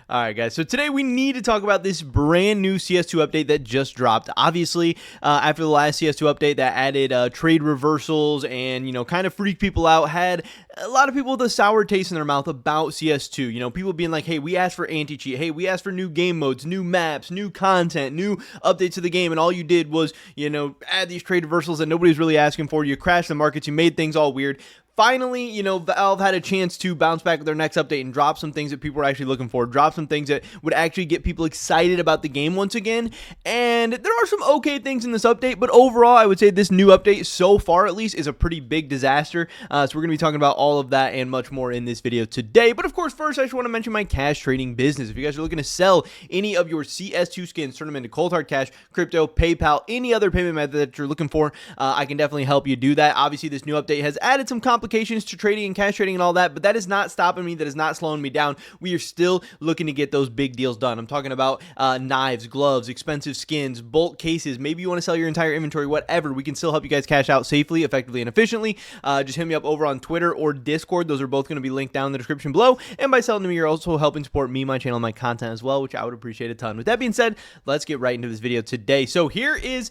All right, guys. So today we need to talk about this brand new CS2 update that just dropped. Obviously, after the last CS2 update that added trade reversals and, kind of freaked people out, had a lot of people with a sour taste in their mouth about CS2. People being like, hey, we asked for anti-cheat. Hey, we asked for new game modes, new maps, new content, new updates to the game. And all you did was, add these trade reversals that nobody's really asking for. You crashed the markets. You made things all weird. Finally, Valve had a chance to bounce back with their next update and drop some things that people were actually looking for, drop some things that would actually get people excited about the game once again. And there are some okay things in this update, but overall, I would say this new update, so far at least, is a pretty big disaster. So we're going to be talking about all of that and much more in this video today. But of course, first, I just want to mention my cash trading business. If you guys are looking to sell any of your CS2 skins, turn them into cold hard cash, crypto, PayPal, any other payment method that you're looking for, I can definitely help you do that. Obviously, this new update has added some complications to trading and cash trading and all that, but that is not stopping me. That is not slowing me down. We are still looking to get those big deals done. I'm talking about knives, gloves, expensive skins, bulk cases. Maybe you want to sell your entire inventory, whatever. We can still help you guys cash out safely, effectively, and efficiently. Just hit me up over on Twitter or Discord. Those are both going to be linked down in the description below. And by selling to me, you're also helping support me, my channel, and my content as well, which I would appreciate a ton. With that being said, let's get right into this video today. So here is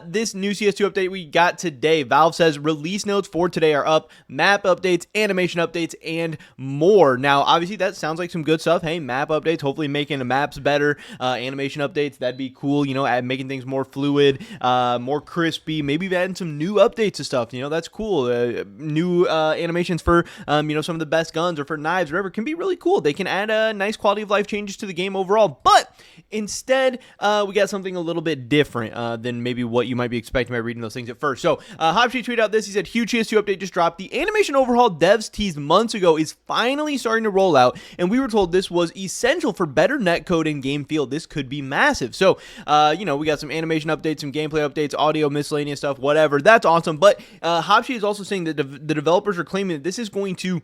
this new CS2 update we got today. Valve says release notes for today are up. Map updates, animation updates, and more. Now, obviously, that sounds like some good stuff. Hey, map updates, hopefully making the maps better. Animation updates, that'd be cool. Making things more fluid, more crispy. Maybe adding some new updates to stuff. That's cool. New animations for, some of the best guns or for knives, or whatever, can be really cool. They can add nice quality of life changes to the game overall. But instead, we got something a little bit different than maybe what you might be expecting by reading those things at first. So, Hopsy tweeted out this. He said, huge CS2 update just dropped. The animation overhaul devs teased months ago is finally starting to roll out, and we were told this was essential for better netcode and game feel. This could be massive. So, we got some animation updates, some gameplay updates, audio, miscellaneous stuff, whatever. That's awesome. But Hopsy is also saying that the developers are claiming that this is going to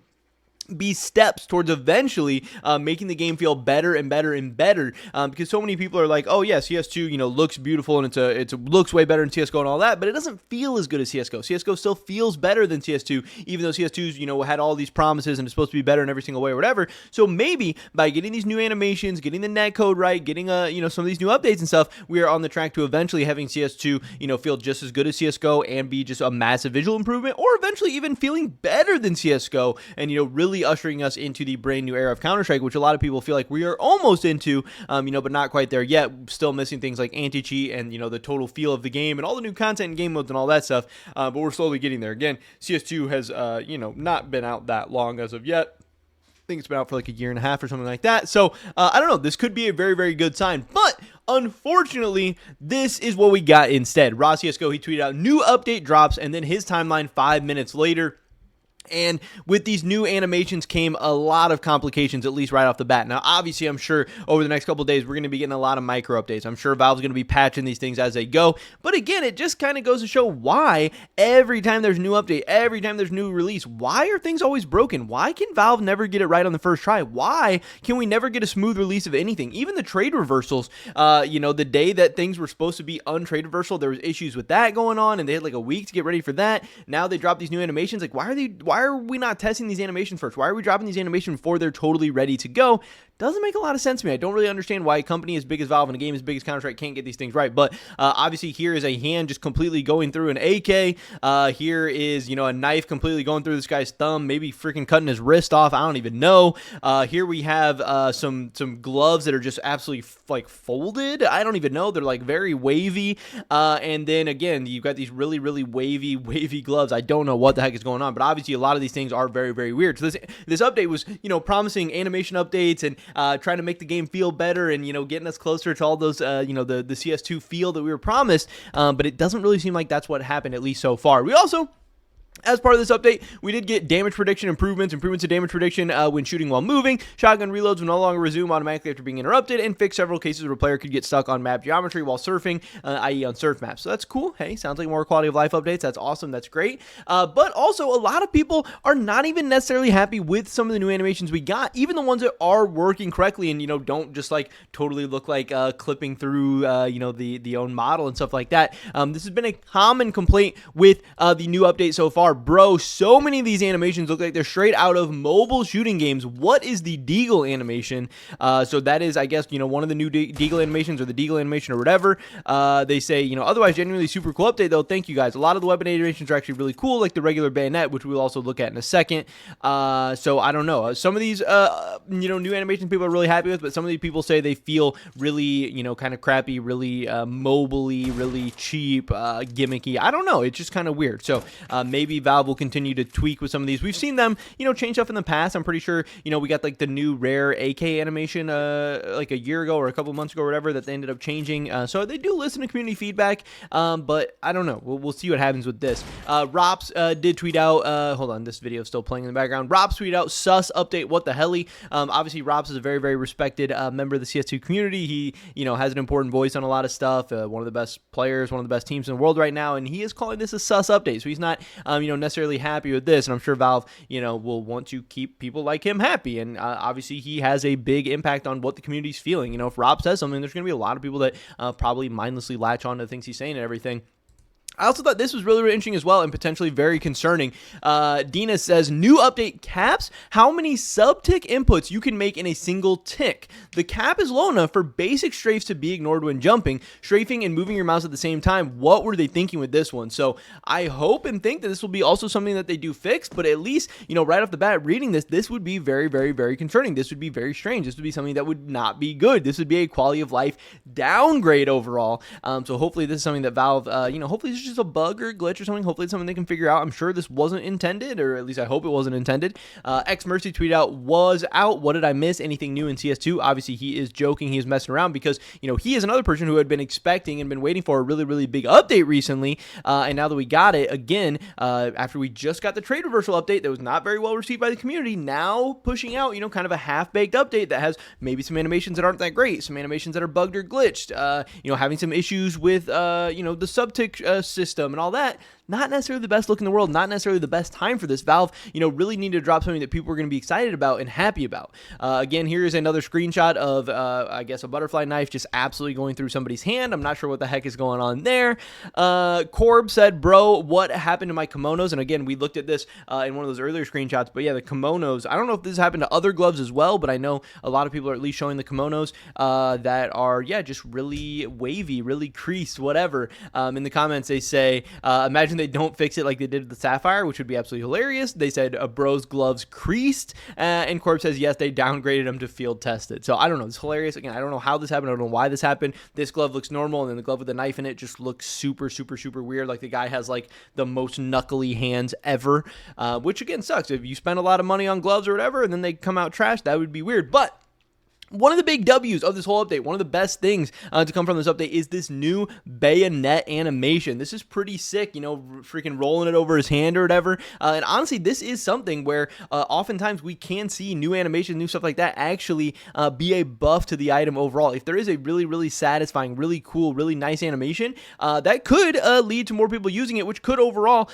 be steps towards eventually making the game feel better and better and better, because so many people are like, oh yeah, CS2 looks beautiful and it looks way better than CSGO and all that, but it doesn't feel as good as CSGO. CSGO still feels better than CS2, even though CS2's had all these promises and it's supposed to be better in every single way or whatever. So maybe by getting these new animations, getting the netcode right, getting some of these new updates and stuff, we are on the track to eventually having CS2 feel just as good as CSGO and be just a massive visual improvement, or eventually even feeling better than CSGO and really ushering us into the brand new era of Counter-Strike, which a lot of people feel like we are almost into, but not quite there yet. Still missing things like anti-cheat and, the total feel of the game and all the new content and game modes and all that stuff, but we're slowly getting there. Again, CS2 has, not been out that long as of yet. I think it's been out for like a year and a half or something like that. So, I don't know. This could be a very, very good sign, but unfortunately, this is what we got instead. Raw CSGO, he tweeted out, new update drops, and then his timeline 5 minutes later. And with these new animations came a lot of complications, at least right off the bat. Now, obviously, I'm sure over the next couple of days, we're going to be getting a lot of micro updates. I'm sure Valve's going to be patching these things as they go. But again, it just kind of goes to show why every time there's a new update, every time there's a new release, why are things always broken? Why can Valve never get it right on the first try? Why can we never get a smooth release of anything? Even the trade reversals, the day that things were supposed to be untrade reversal, there was issues with that going on, and they had like a week to get ready for that. Now they drop these new animations. Like, why are we not testing these animations first? Why are we dropping these animations before they're totally ready to go? Doesn't make a lot of sense to me. I don't really understand why a company as big as Valve and a game as big as Counter-Strike can't get these things right. But obviously here is a hand just completely going through an AK. Here is, a knife completely going through this guy's thumb, maybe freaking cutting his wrist off. I don't even know. Here we have some gloves that are just absolutely like folded. I don't even know. They're like very wavy. And then again, you've got these really, really wavy gloves. I don't know what the heck is going on, but obviously a lot of these things are very, very weird. So this update was, promising animation updates and trying to make the game feel better and, getting us closer to all those, the CS2 feel that we were promised. But it doesn't really seem like that's what happened, at least so far. We also, as part of this update, we did get damage prediction improvements to damage prediction when shooting while moving. Shotgun reloads will no longer resume automatically after being interrupted, and fix several cases where a player could get stuck on map geometry while surfing, i.e. on surf maps. So that's cool. Hey, sounds like more quality of life updates. That's awesome. That's great. But also, a lot of people are not even necessarily happy with some of the new animations we got, even the ones that are working correctly and, don't just like totally look like clipping through, the own model and stuff like that. This has been a common complaint with the new update so far. are. Bro, so many of these animations look like they're straight out of mobile shooting games. What is the Deagle animation? So that is, I guess, one of the new Deagle animations or the Deagle animation or whatever. They say, otherwise genuinely super cool update though. Thank you guys. A lot of the weapon animations are actually really cool, like the regular bayonet, which we'll also look at in a second. So I don't know. Some of these, new animations people are really happy with, but some of these people say they feel really, kind of crappy, really mobile-y, really cheap, gimmicky. I don't know. It's just kind of weird. So maybe Valve will continue to tweak with some of these. We've seen them, change stuff in the past. I'm pretty sure, we got like the new rare AK animation like a year ago or a couple months ago or whatever that they ended up changing. So they do listen to community feedback, but I don't know. We'll see what happens with this. Rops did tweet out, hold on, this video is still playing in the background. Rops tweeted out, sus update, what the helly. Obviously, Rops is a very, very respected member of the CS2 community. He, has an important voice on a lot of stuff. One of the best players, one of the best teams in the world right now, and he is calling this a sus update. So he's not, necessarily happy with this, and I'm sure Valve, will want to keep people like him happy. And obviously, he has a big impact on what the community's feeling. If Rob says something, there's going to be a lot of people that probably mindlessly latch on to the things he's saying and everything. I also thought this was really, really interesting as well and potentially very concerning. Dina says, new update caps how many sub-tick inputs you can make in a single tick. The cap is low enough for basic strafes to be ignored when jumping, strafing, and moving your mouse at the same time. What were they thinking with this one? So I hope and think that this will be also something that they do fix, but at least, right off the bat, reading this would be very, very, very concerning. This would be very strange. This would be something that would not be good. This would be a quality of life downgrade overall. So hopefully this is something that Valve, hopefully this is just a bug or glitch or something. Hopefully it's something they can figure out. I'm sure this wasn't intended, or at least I hope it wasn't intended. X Mercy tweeted out, was out. What did I miss? Anything new in CS2? Obviously he is joking. He is messing around because, he is another person who had been expecting and been waiting for a really, really big update recently. And now that we got it again, after we just got the trade reversal update that was not very well received by the community, now pushing out, kind of a half-baked update that has maybe some animations that aren't that great, some animations that are bugged or glitched, having some issues with, the sub-tick system and all that. Not necessarily the best look in the world, not necessarily the best time for this. Valve, really need to drop something that people are going to be excited about and happy about. Again, here is another screenshot of, I guess, a butterfly knife just absolutely going through somebody's hand. I'm not sure what the heck is going on there. Corb said, bro, what happened to my kimonos? And again, we looked at this in one of those earlier screenshots, but yeah, the kimonos, I don't know if this happened to other gloves as well, but I know a lot of people are at least showing the kimonos that are, just really wavy, really creased, whatever. In the comments, they say, imagine they don't fix it like they did with the Sapphire, which would be absolutely hilarious. They said bro's gloves creased, and Corp says yes, they downgraded them to field tested. So I don't know, it's hilarious. Again, I don't know how this happened, I don't know why this happened. This glove looks normal, and then the glove with the knife in it just looks super, super, super weird, like the guy has like the most knuckly hands ever, which again sucks. If you spend a lot of money on gloves or whatever and then they come out trash, that would be weird. But one of the big W's of this whole update, one of the best things to come from this update is this new bayonet animation. This is pretty sick, freaking rolling it over his hand or whatever. And honestly, this is something where oftentimes we can see new animations, new stuff like that actually be a buff to the item overall. If there is a really, really satisfying, really cool, really nice animation, that could lead to more people using it, which could overall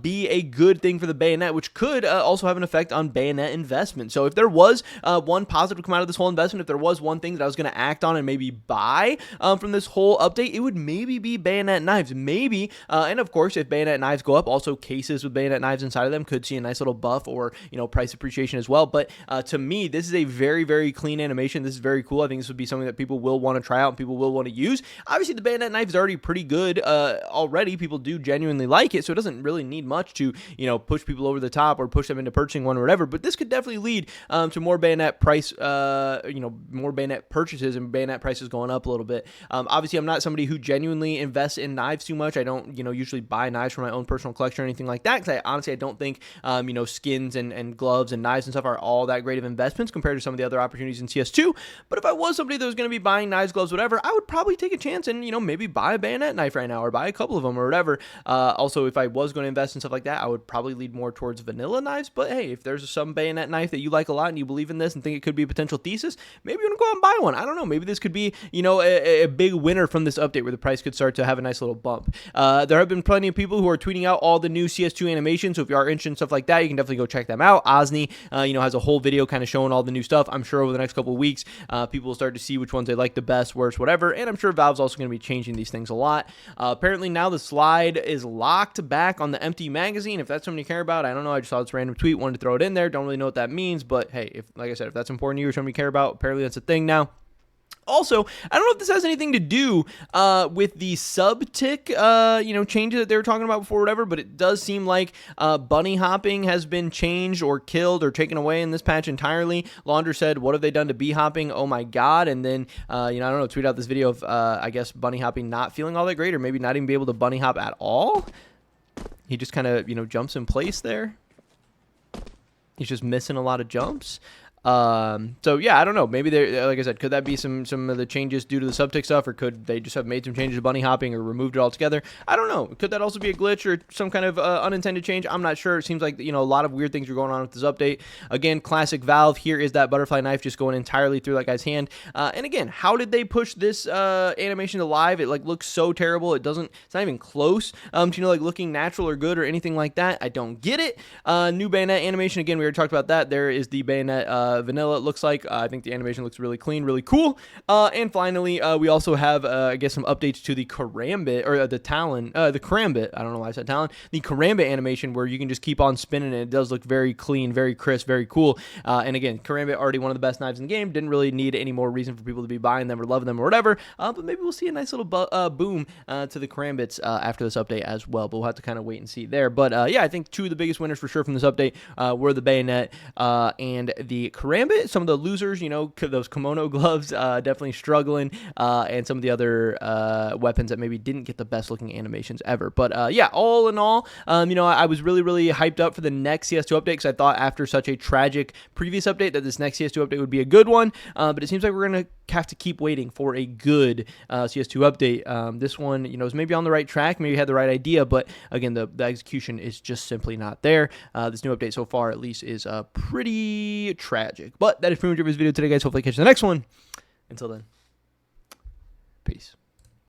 be a good thing for the bayonet, which could also have an effect on bayonet investment. So if there was one positive to come out of this whole investment, if there was one thing that I was going to act on and maybe buy from this whole update, it would maybe be bayonet knives. Maybe, and of course, if bayonet knives go up, also cases with bayonet knives inside of them could see a nice little buff or, price appreciation as well. But to me, this is a very, very clean animation. This is very cool. I think this would be something that people will want to try out and people will want to use. Obviously, the bayonet knife is already pretty good already. People do genuinely like it, so it doesn't really need much to, push people over the top or push them into purchasing one or whatever. But this could definitely lead to more bayonet price, more bayonet purchases and bayonet prices going up a little bit. Obviously, I'm not somebody who genuinely invests in knives too much. I don't, usually buy knives for my own personal collection or anything like that, because I don't think, skins and gloves and knives and stuff are all that great of investments compared to some of the other opportunities in CS2. But if I was somebody that was going to be buying knives, gloves, whatever, I would probably take a chance and, maybe buy a bayonet knife right now or buy a couple of them or whatever. Also, if I was going to invest in stuff like that, I would probably lead more towards vanilla knives. But hey, if there's some bayonet knife that you like a lot and you believe in this and think it could be a potential thesis, maybe you want to go out and buy one. I don't know. Maybe this could be, a big winner from this update where the price could start to have a nice little bump. There have been plenty of people who are tweeting out all the new CS2 animations, so if you are interested in stuff like that, you can definitely go check them out. Osni, has a whole video kind of showing all the new stuff. I'm sure over the next couple of weeks, people will start to see which ones they like the best, worst, whatever, and I'm sure Valve's also going to be changing these things a lot. Apparently now the slide is locked back on the empty magazine. If that's something you care about, I don't know. I just saw this random tweet, wanted to throw it in there. Don't really know what that means, but hey, like I said, if that's important to you or something you care about, apparently that's a thing now. Also, I don't know if this has anything to do with the sub-tick, changes that they were talking about before, whatever, but it does seem like bunny hopping has been changed or killed or taken away in this patch entirely. Launder said, what have they done to bee hopping? Oh my god. And then, I don't know, tweet out this video of, I guess, bunny hopping not feeling all that great, or maybe not even be able to bunny hop at all. He just kind of, jumps in place there. He's just missing a lot of jumps. So yeah, I don't know. Maybe they, like I said, could that be some of the changes due to the subtick stuff, or could they just have made some changes to bunny hopping or removed it altogether? I don't know. Could that also be a glitch or some kind of unintended change? I'm not sure. It seems like, a lot of weird things are going on with this update. Again, classic Valve. Here is that butterfly knife just going entirely through that guy's hand. And again, how did they push this animation to live? It looks so terrible. It's not even close to looking natural or good or anything like that. I don't get it. New bayonet animation. Again, we already talked about that. There is the bayonet vanilla, it looks like. I think the animation looks really clean, really cool. And finally, we also have, I guess, some updates to the karambit, or the talon, the karambit. I don't know why I said talon. The karambit animation, where you can just keep on spinning, and it does look very clean, very crisp, very cool. And again, karambit, already one of the best knives in the game. Didn't really need any more reason for people to be buying them or loving them or whatever. But maybe we'll see a nice little boom to the karambits after this update as well. But we'll have to kind of wait and see there. But yeah, I think two of the biggest winners for sure from this update were the bayonet and the karambit. Some of the losers, those kimono gloves, definitely struggling, and some of the other weapons that maybe didn't get the best looking animations ever. But yeah, all in all, I was really, really hyped up for the next CS2 update, because I thought after such a tragic previous update that this next CS2 update would be a good one. But it seems like we're going to have to keep waiting for a good CS2 update. This one, is maybe on the right track, maybe had the right idea, but again, the execution is just simply not there. This new update so far, at least, is pretty tragic. But that is pretty much it for this video today, guys. Hopefully catch you in the next one. Until then.